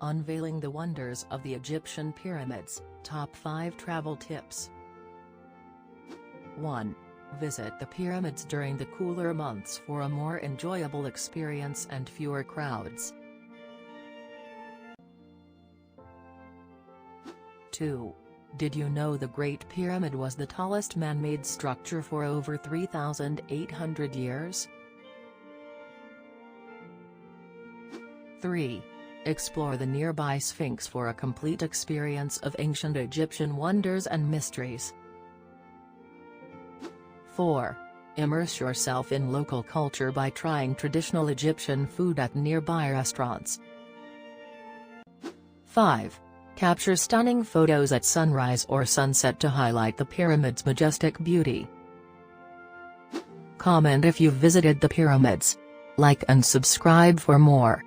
Unveiling the wonders of the Egyptian pyramids, top 5 travel tips. 1. Visit the pyramids during the cooler months for a more enjoyable experience and fewer crowds. 2. Did you know the Great Pyramid was the tallest man-made structure for over 3,800 years? 3. Explore the nearby Sphinx for a complete experience of ancient Egyptian wonders and mysteries. 4. Immerse yourself in local culture by trying traditional Egyptian food at nearby restaurants. 5. Capture stunning photos at sunrise or sunset to highlight the pyramid's majestic beauty. Comment if you've visited the pyramids. Like and subscribe for more.